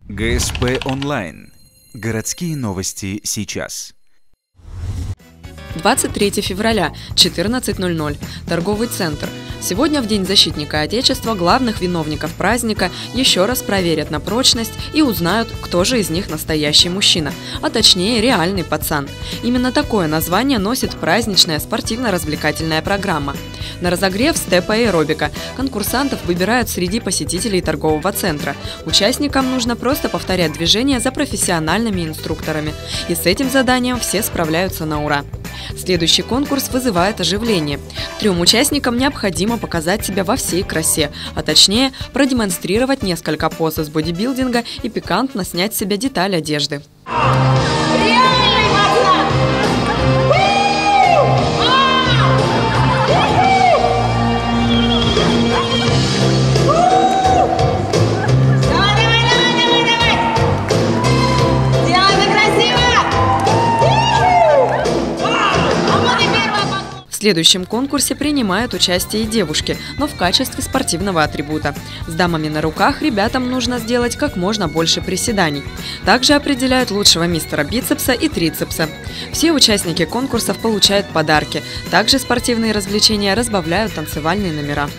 ГСП онлайн. Городские новости сейчас. 23 февраля, 14:00. Торговый центр. Сегодня, в День защитника Отечества, главных виновников праздника еще раз проверят на прочность и узнают, кто же из них настоящий мужчина, а точнее реальный пацан. Именно такое название носит праздничная спортивно-развлекательная программа. На разогрев степ аэробика конкурсантов выбирают среди посетителей торгового центра. Участникам нужно просто повторять движения за профессиональными инструкторами. И с этим заданием все справляются на ура. Следующий конкурс вызывает оживление. 3 участникам необходимо показать себя во всей красе, а точнее продемонстрировать несколько поз из бодибилдинга и пикантно снять с себя деталь одежды. В следующем конкурсе принимают участие и девушки, но в качестве спортивного атрибута. С дамами на руках ребятам нужно сделать как можно больше приседаний. Также определяют лучшего мистера бицепса и трицепса. Все участники конкурсов получают подарки. Также спортивные развлечения разбавляют танцевальные номера.